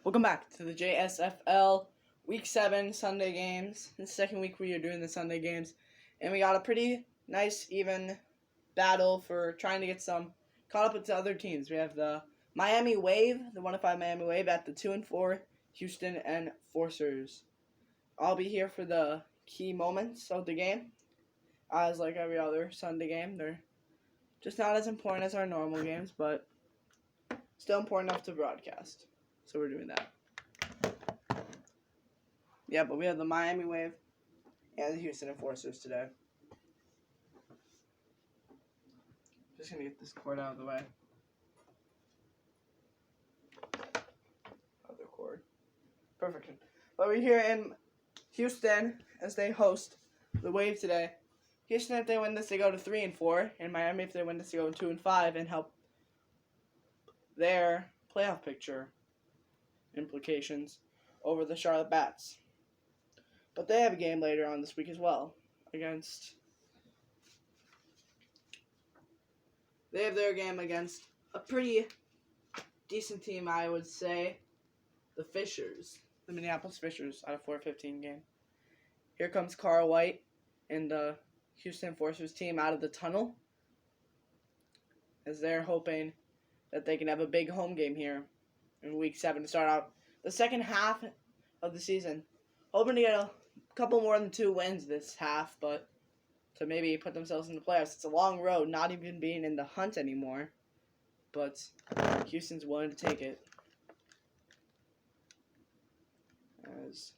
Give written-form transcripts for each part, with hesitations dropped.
Welcome back to the JSFL Week 7 Sunday games. The second week we are doing the Sunday games. And we got a pretty nice, even battle for trying to get some caught up with the other teams. We have the Miami Wave, the 1-5 Miami Wave at the 2-4 Houston Enforcers. I'll be here for the key moments of the game. As like every other Sunday game, they're just not as important as our normal games, but still important enough to broadcast. So we're doing that. Yeah, but we have the Miami Wave and the Houston Enforcers today. Just going to get this cord out of the way. Other cord. Perfect. But we're here in Houston as they host the Wave today. Houston, if they win this, they go to 3-4. And Miami, if they win this, they go to 2-5 and help their playoff picture implications over the Charlotte Bats. But they have a game later on this week as well against. They have their game against a pretty decent team, I would say, the Fishers, the Minneapolis Fishers, out of 4-15 game. Here comes Carl White and the Houston Enforcers team out of the tunnel, as they're hoping that they can have a big home game here in Week 7 to start out the second half of the season. Hoping to get a couple more than 2 wins this half, but to maybe put themselves in the playoffs. It's a long road, not even being in the hunt anymore, but Houston's willing to take it. As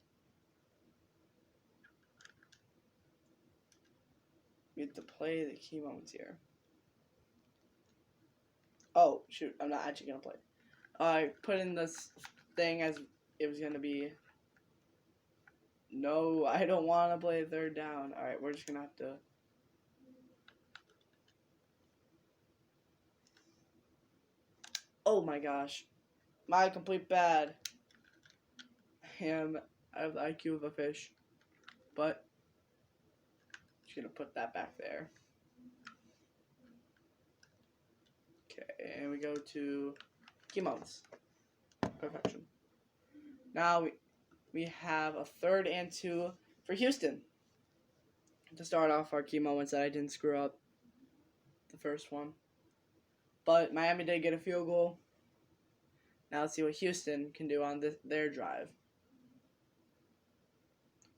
we have to play the key moments here. Oh, shoot, I'm not actually going to play. I put in this thing as it was going to be. No, I don't want to play third down. Alright, we're just going to have to. Oh my gosh. My complete bad. I have the IQ of a fish. But just going to put that back there. Okay, and we go to key moments. Perfection. Now we have a 3rd and 2 for Houston to start off our key moments that I didn't screw up the first one. But Miami did get a field goal. Now let's see what Houston can do on their drive.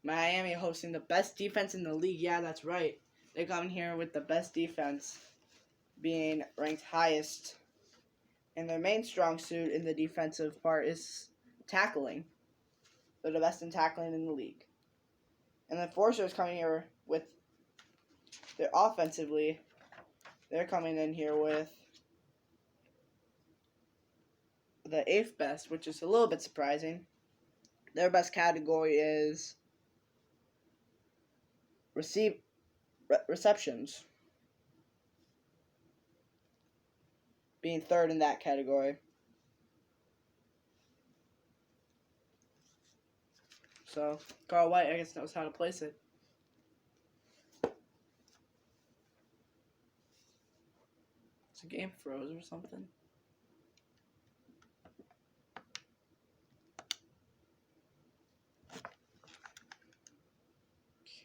Miami hosting the best defense in the league. Yeah, that's right. They come here with the best defense, being ranked highest. And their main strong suit in the defensive part is tackling. They're the best in tackling in the league. And the Enforcers coming here with their offensively. They're coming in here with the 8th best, which is a little bit surprising. Their best category is receptions, being 3rd in that category. So, Carl White, I guess, knows how to place it. It's a game froze or something.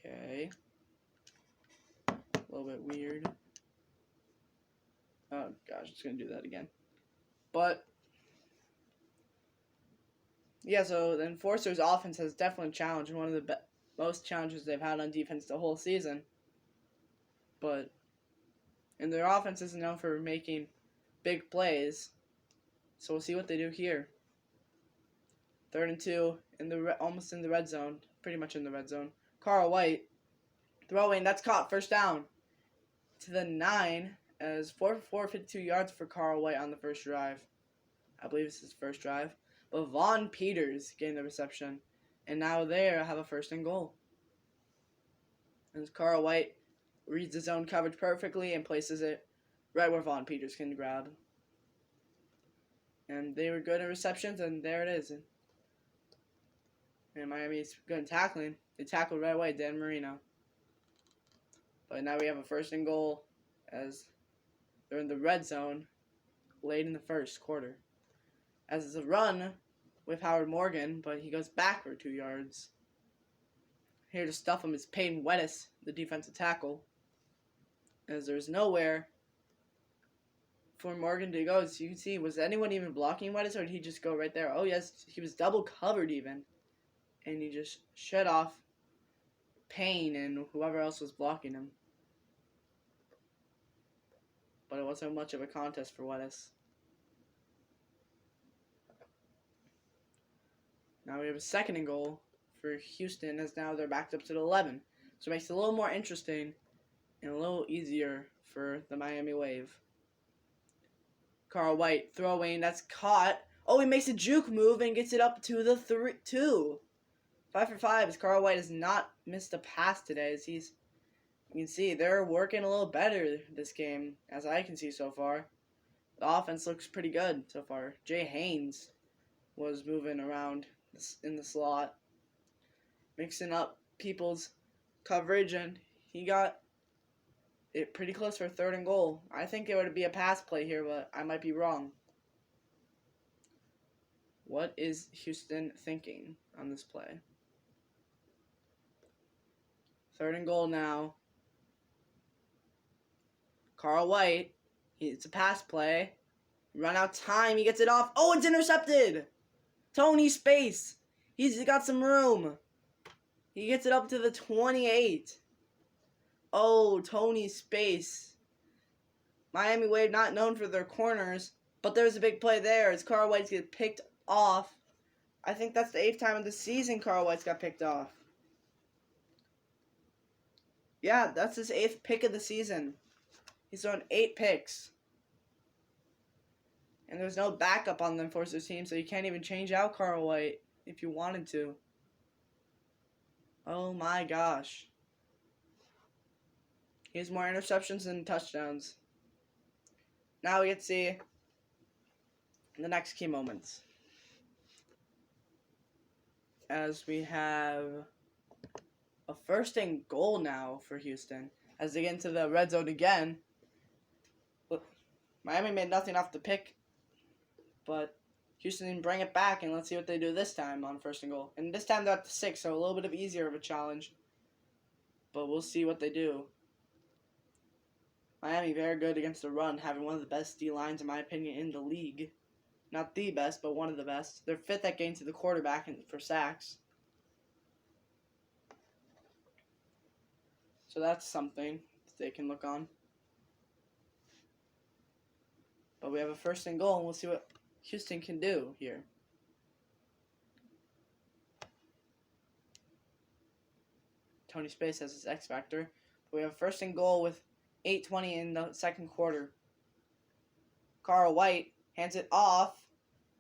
Okay. A little bit weird. Oh, gosh, it's going to do that again. But yeah, so the Enforcers' offense has definitely challenged, one of the most challenges they've had on defense the whole season. And their offense is known for making big plays, so we'll see what they do here. 3rd and 2, almost in the red zone, pretty much in the red zone. Carl White throwing, that's caught, first down to the 9, as 452 yards for Carl White on the first drive. I believe it's his first drive. But Vaughn Peters getting the reception. And now they have a 1st and goal. And Carl White reads his own coverage perfectly and places it right where Vaughn Peters can grab. And they were good at receptions, and there it is. And Miami's good in tackling. They tackled right away, Dan Marino. But now we have a 1st and goal as they're in the red zone late in the first quarter. As it's a run with Howard Morgan, but he goes back for 2 yards. Here to stuff him is Peyton Wettis, the defensive tackle. As there's nowhere for Morgan to go. As you can see, was anyone even blocking Wettis, or did he just go right there? Oh, yes, he was double covered even. And he just shut off Payne and whoever else was blocking him. But it wasn't much of a contest for Wettis. Now we have a 2nd and goal for Houston, as now they're backed up to the 11. So it makes it a little more interesting and a little easier for the Miami Wave. Carl White throwing, that's caught. Oh, he makes a juke move and gets it up to the 2. 5 for 5 as Carl White has not missed a pass today. As you can see, they're working a little better this game, as I can see so far. The offense looks pretty good so far. Jay Haynes was moving around in the slot, mixing up people's coverage, and he got it pretty close for 3rd and goal. I think it would be a pass play here, but I might be wrong. What is Houston thinking on this play? 3rd and goal now. Carl White, it's a pass play. Run out time, he gets it off. Oh, it's intercepted! Tony Space, he's got some room. He gets it up to the 28. Oh, Tony Space. Miami Wave not known for their corners, but there's a big play there as Carl White's get picked off. I think that's the 8th time of the season Carl White's got picked off. Yeah, that's his 8th pick of the season. He's thrown 8 picks. And there's no backup on the Enforcers team, so you can't even change out Carl White if you wanted to. Oh my gosh. He has more interceptions than touchdowns. Now we get to see the next key moments. As we have a 1st and goal now for Houston. As they get into the red zone again. Miami made nothing off the pick. But Houston didn't bring it back, and let's see what they do this time on 1st and goal. And this time they're at the 6, so a little bit of easier of a challenge. But we'll see what they do. Miami very good against the run, having one of the best D-lines, in my opinion, in the league. Not the best, but one of the best. They're 5th at getting to the quarterback for sacks. So that's something they can look on. But we have a 1st and goal, and we'll see what Houston can do here. Tony Space has his X Factor. We have 1st and goal with 8:20 in the 2nd quarter. Carl White hands it off.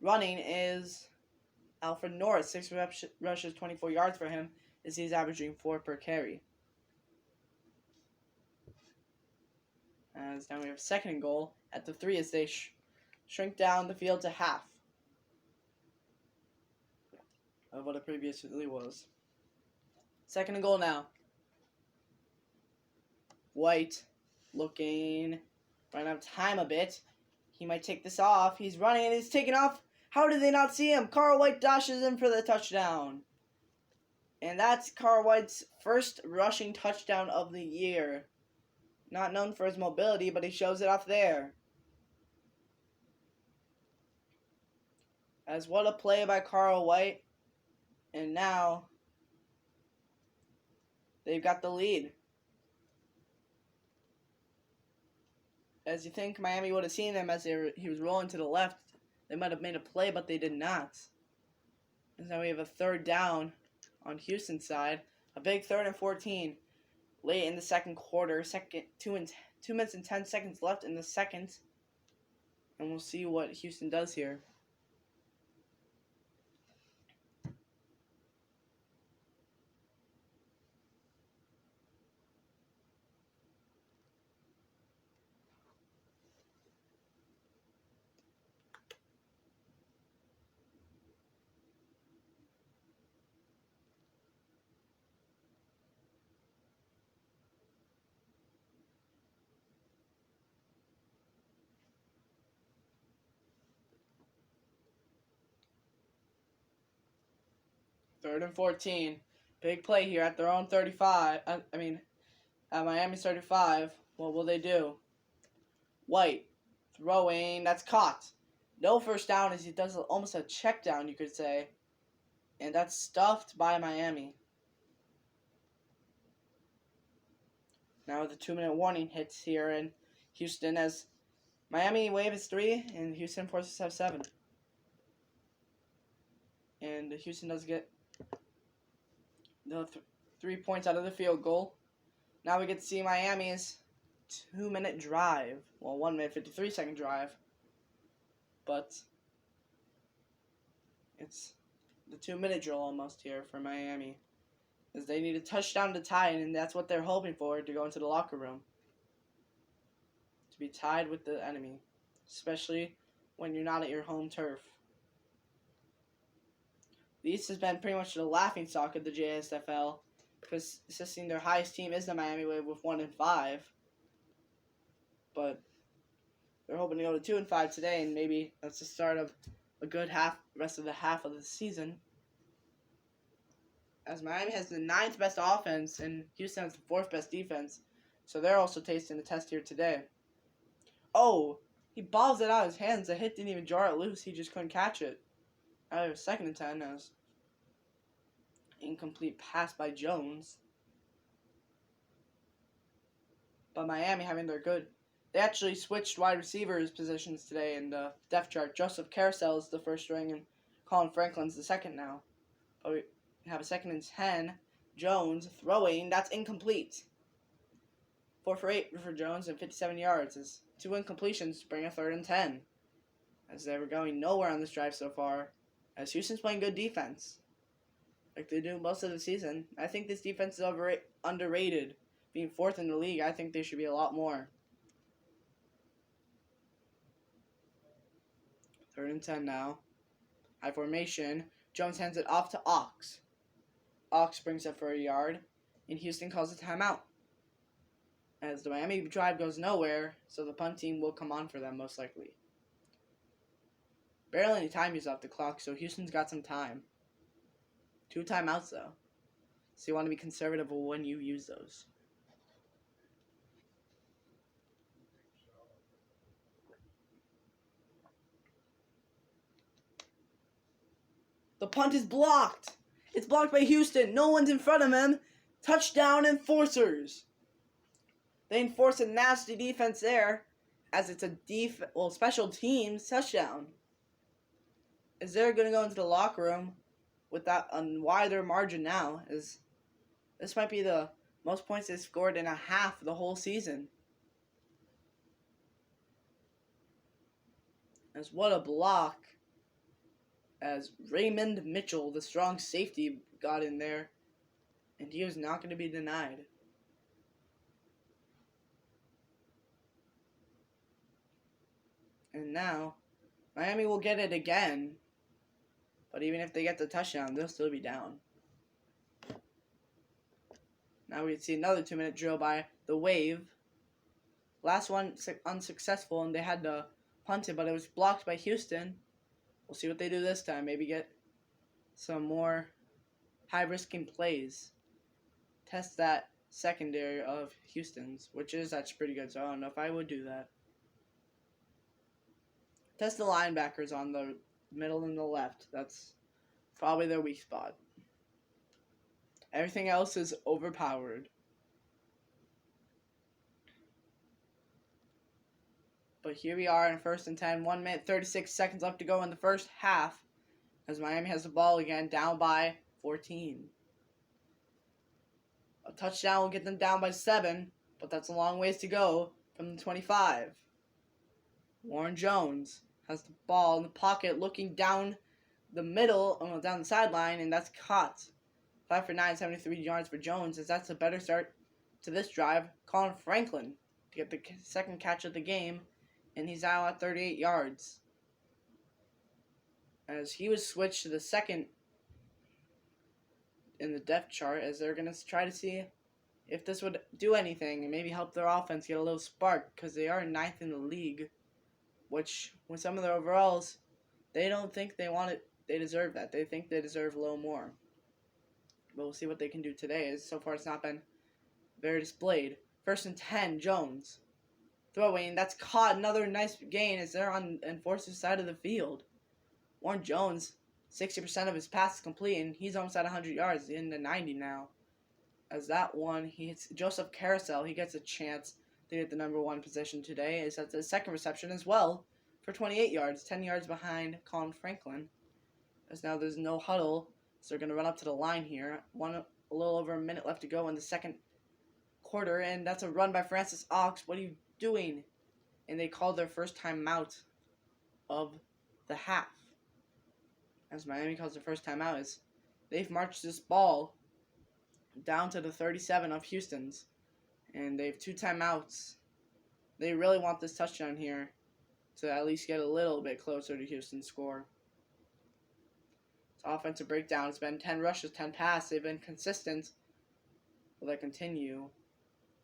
Running is Alfred Norris. 6 rushes, 24 yards for him, as he's averaging 4 per carry. As now we have 2nd and goal at the 3 as they shrink down the field to half of what it previously was. 2nd and goal now. White looking, running out of time a bit. He might take this off. He's running and he's taking off. How did they not see him? Carl White dashes in for the touchdown. And that's Carl White's 1st rushing touchdown of the year. Not known for his mobility, but he shows it off there. As what a play by Carl White. And now they've got the lead. As you think Miami would have seen him as he was rolling to the left, they might have made a play, but they did not. And now we have a 3rd down on Houston's side. A big 3rd and 14 late in the 2nd quarter. 2 minutes and 10 seconds left in the 2nd. And we'll see what Houston does here. Third and 14. Big play here at their own 35. At Miami's 35. What will they do? White. Throwing. That's caught. No first down as he does almost a check down, you could say. And that's stuffed by Miami. Now the 2-minute warning hits here in Houston as Miami wave is 3 and Houston forces to have 7. And Houston does get the 3 points out of the field goal. Now we get to see Miami's 2-minute drive. Well, 1 minute 53-second drive. But it's the 2-minute drill almost here for Miami. As they need a touchdown to tie it, and that's what they're hoping for to go into the locker room. To be tied with the enemy. Especially when you're not at your home turf. The East has been pretty much the laughingstock of the JSFL, because assisting their highest team is the Miami Wave with 1-5. But they're hoping to go to 2-5 today, and maybe that's the start of a good rest of the half of the season. As Miami has the 9th best offense, and Houston has the 4th best defense, so they're also tasting the test here today. Oh, he balls it out of his hands. The hit didn't even jar it loose. He just couldn't catch it. Now it was 2nd and 10 as incomplete pass by Jones. But Miami having their good. They actually switched wide receivers positions today in the depth chart. Joseph Carousel is the first string and Colin Franklin's the second now. But we have a 2nd and 10. Jones throwing. That's incomplete. 4 for 8 for Jones and 57 yards. As 2 incompletions bring a 3rd and 10. As they were going nowhere on this drive so far. As Houston's playing good defense. Like they do most of the season. I think this defense is underrated. Being 4th in the league, I think they should be a lot more. 3rd and 10 now. High formation. Jones hands it off to Ox. Ox brings it for a yard. And Houston calls a timeout. As the Miami drive goes nowhere, so the punt team will come on for them most likely. Barely any time used off the clock, so Houston's got some time. 2 timeouts, though. So you want to be conservative when you use those. The punt is blocked. It's blocked by Houston. No one's in front of him. Touchdown enforcers. They enforce a nasty defense there, as it's a special teams touchdown. As they're going to go into the locker room with that wider margin now, as this might be the most points they've scored in a half the whole season. As what a block. As Raymond Mitchell, the strong safety, got in there, and he was not going to be denied. And now, Miami will get it again, but even if they get the touchdown, they'll still be down. Now we see another 2-minute drill by the Wave. Last one unsuccessful, and they had to punt it, but it was blocked by Houston. We'll see what they do this time. Maybe get some more high-risking plays. Test that secondary of Houston's, which is actually pretty good, so I don't know if I would do that. Test the linebackers on the middle and the left. That's probably their weak spot. Everything else is overpowered. But here we are in 1st and 10. 1 minute, 36 seconds left to go in the first half. As Miami has the ball again, down by 14. A touchdown will get them down by 7. But that's a long ways to go from the 25. Warren Jones has the ball in the pocket looking down the middle, down the sideline, and that's caught. 5 for 9, 73 yards for Jones, as that's a better start to this drive. Colin Franklin to get the second catch of the game, and he's now at 38 yards. As he was switched to the second in the depth chart, as they're going to try to see if this would do anything and maybe help their offense get a little spark, because they are 9th in the league. Which, with some of their overalls, they don't think they want it. They deserve that. They think they deserve a little more. but we'll see what they can do today. As so far, it's not been very displayed. 1st and 10, Jones. Throwing, that's caught. Another nice gain as they're on Enforcer's side of the field. Warren Jones, 60% of his passes complete, and he's almost at 100 yards, in the 90 now. As that one, he hits Joseph Carousel. He gets a chance to get the number 1 position today. As that's his second reception as well for 28 yards, 10 yards behind Colin Franklin. As now there's no huddle, so they're going to run up to the line here. A little over a minute left to go in the second quarter, and that's a run by Francis Ox. What are you doing? And they called their first timeout of the half. As Miami calls their first timeout, as they've marched this ball down to the 37 of Houston's, and they have 2 timeouts. They really want this touchdown here to at least get a little bit closer to Houston's score. It's offensive breakdown. It's been 10 rushes, 10 passes. They've been consistent. Will they continue?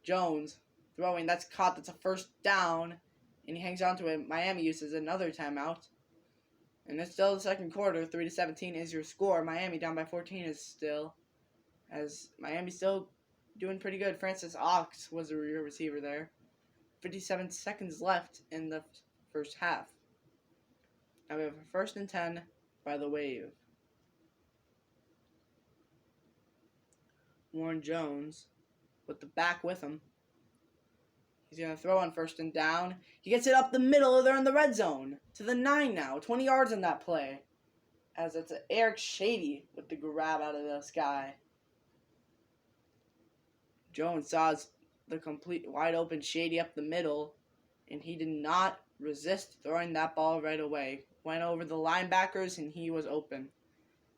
Jones throwing. That's caught. That's a first down. And he hangs on to it. Miami uses another timeout. And it's still the second quarter. 3-17 is your score. Miami down by 14 is still. As Miami's still doing pretty good. Francis Ox was the receiver there. 57 seconds left in the first half. Now we have a 1st and 10 by the Wave. Warren Jones with the back with him. He's going to throw on 1st and down. He gets it up the middle. They're in the red zone. To the 9 now. 20 yards on that play. As it's Eric Shady with the grab out of the sky. Jones saw the complete wide open Shady up the middle. And he did not resist throwing that ball right away. Went over the linebackers and he was open.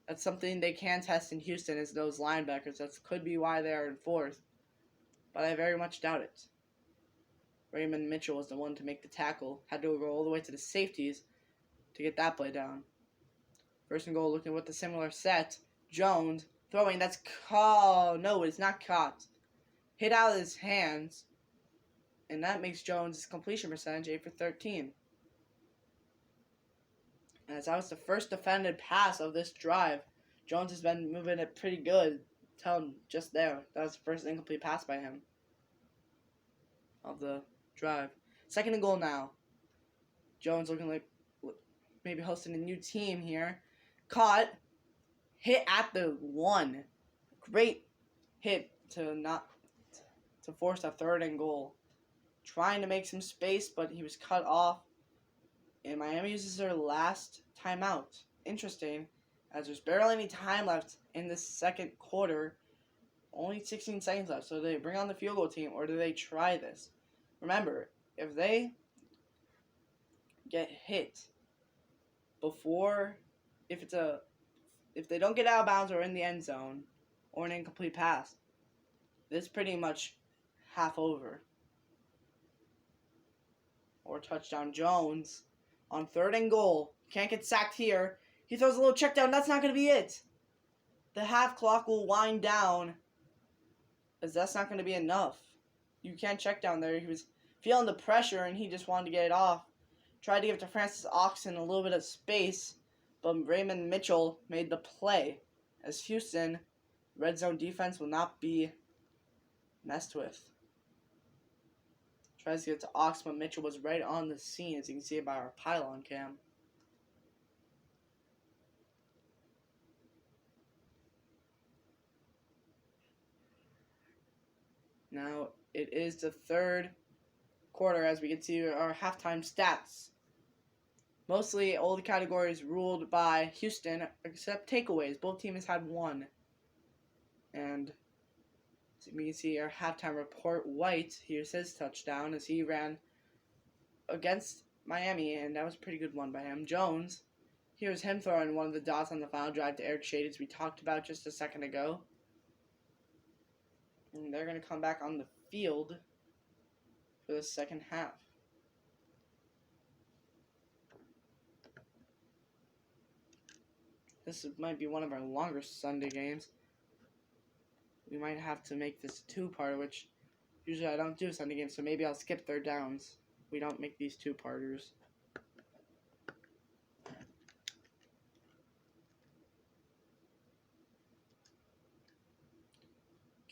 That's something they can test in Houston is those linebackers. That could be why they are in 4th. But I very much doubt it. Raymond Mitchell was the one to make the tackle. Had to go all the way to the safeties to get that play down. 1st and goal looking with a similar set. Jones throwing. That's caught. No, it's not caught. Hit out of his hands. And that makes Jones' completion percentage 8 for 13. As that was the first defended pass of this drive. Jones has been moving it pretty good. Tell him just there. That was the first incomplete pass by him of the drive. 2nd and goal now. Jones looking like maybe hosting a new team here. Caught. Hit at the 1. Great hit to force a 3rd and goal. Trying to make some space, but he was cut off. And Miami uses their last timeout. Interesting, as there's barely any time left in this second quarter. Only 16 seconds left. So do they bring on the field goal team, or do they try this? Remember, if they get hit before, if they don't get out of bounds or in the end zone, or an incomplete pass, this is pretty much half over. Or touchdown. Jones on 3rd and goal. Can't get sacked here. He throws a little check down. That's not going to be it. The half clock will wind down, as that's not going to be enough. You can't check down there. He was feeling the pressure, and he just wanted to get it off. Tried to give it to Francis Oxen a little bit of space, but Raymond Mitchell made the play. As Houston, red zone defense will not be messed with. Tries to get to Ox, but Mitchell was right on the scene, as you can see by our pylon cam. Now, it is the 3rd quarter, as we can see our halftime stats. Mostly all the categories ruled by Houston, except takeaways. Both teams had 1. And so we can see our halftime report. White, here's his touchdown as he ran against Miami, and that was a pretty good one by him. Jones, here's him throwing one of the dots on the final drive to Eric Shade, as we talked about just a second ago. And they're going to come back on the field for the second half. This might be one of our longer Sunday games. We might have to make this a 2-parter, which usually I don't do Sunday games, so maybe I'll skip 3rd downs. We don't make these 2-parters.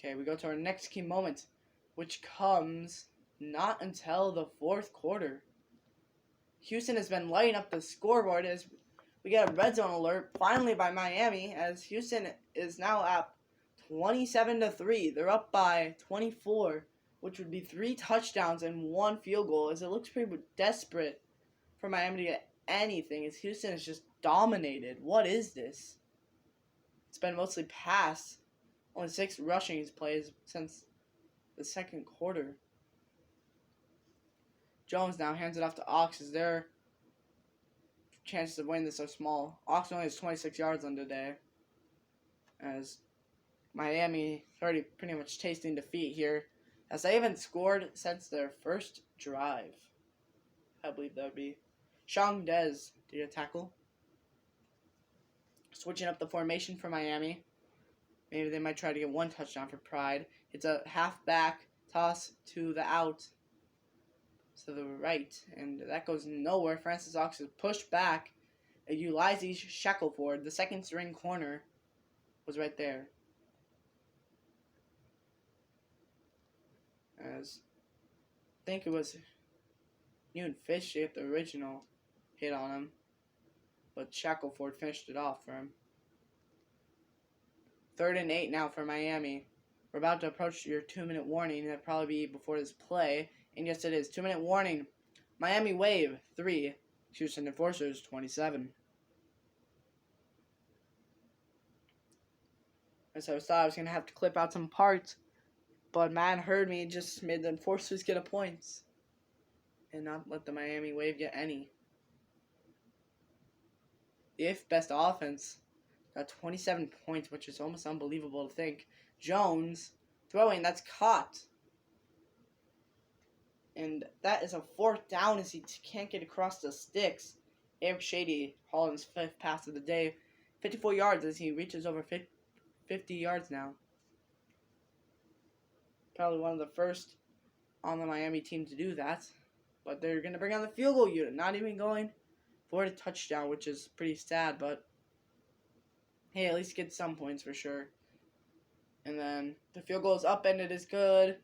Okay, we go to our next key moment, which comes not until the fourth quarter. Houston has been lighting up the scoreboard as we get a red zone alert finally by Miami, as Houston is now up 27-3. They're up by 24, which would be 3 touchdowns and 1 field goal, as it looks pretty desperate for Miami to get anything, as Houston is just dominated. What is this? It's been mostly pass. Only 6 rushing plays since the second quarter. Jones now hands it off to Ox, as their chances of winning this are small. Ox only has 26 yards on the day, as Miami already pretty much tasting defeat here, as they haven't scored since their first drive. I believe that would be Sean Dez to get a tackle. Switching up the formation for Miami. Maybe they might try to get 1 touchdown for pride. It's a halfback toss to the out, to the right, and that goes nowhere. Francis Ox is pushed back. Ulysses Shackelford, the second string corner, was right there. As I think it was Newton Fish hit the original hit on him, but Shackelford finished it off for him. 3rd and 8 now for Miami. We're about to approach your 2-minute warning. That'll probably be before this play. And yes, it is. 2-minute warning. Miami Wave 3. Houston Enforcers 27. As I thought I was going to have to clip out some parts, but man heard me, just made the Enforcers get a point and not let the Miami Wave get any. The 8th best offense got 27 points, which is almost unbelievable to think. Jones throwing, that's caught. And that is a 4th down as he can't get across the sticks. Eric Shady, Holland's 5th pass of the day. 54 yards as he reaches over 50 yards now. Probably one of the first on the Miami team to do that. But they're going to bring on the field goal unit. Not even going for a touchdown, which is pretty sad. But hey, at least get some points for sure. And then the field goal is up and it is good.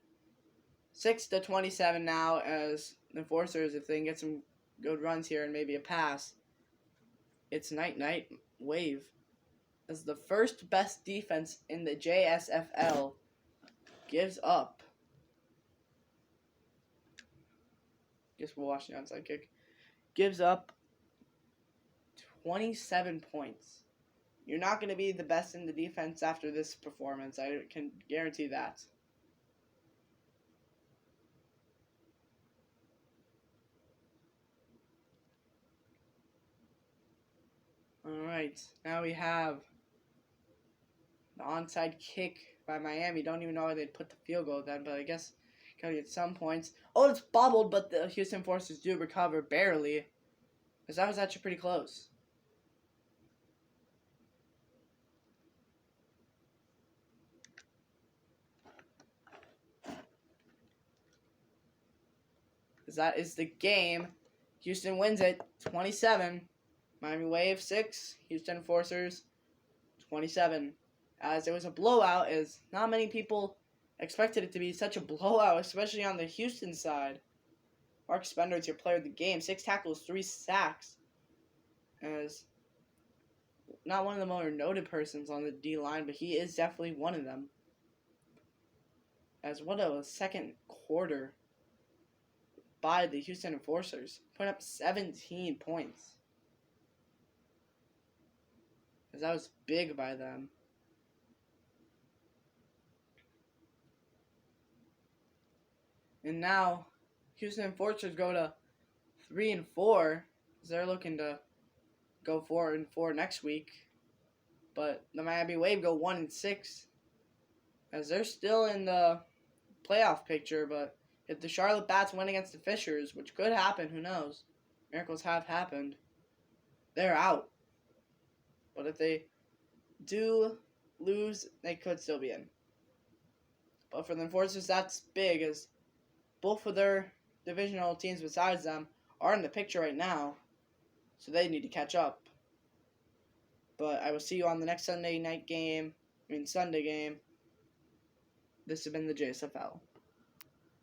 6-27 now, as the Enforcers, if they can get some good runs here and maybe a pass, it's night Wave as the first best defense in the JSFL gives up. Guess we're watching the onside kick. Gives up 27 points. You're not going to be the best in the defense after this performance. I can guarantee that. Alright, now we have the onside kick by Miami. Don't even know why they'd put the field goal then, but I guess gotta get some points. Oh, it's bobbled, but the Houston Forces do recover barely, because that was actually pretty close. Because that is the game. Houston wins it 27. Miami Wave 6, Houston Enforcers 27. As it was a blowout, as not many people expected it to be such a blowout, especially on the Houston side. Mark Spender is your player of the game. 6 tackles, 3 sacks. As not one of the more noted persons on the D-line, but he is definitely one of them. As what a second quarter by the Houston Enforcers, putting up 17 points. As that was big by them. And now, Houston Enforcers go to 3-4. As they're looking to go 4-4 next week. But the Miami Wave go 1-6. As they're still in the playoff picture, but if the Charlotte Bats win against the Fishers, which could happen, who knows? Miracles have happened. They're out. But if they do lose, they could still be in. But for the Enforcers, that's big, as both of their divisional teams besides them are in the picture right now. So they need to catch up. But I will see you on the next Sunday game. This has been the JSFL.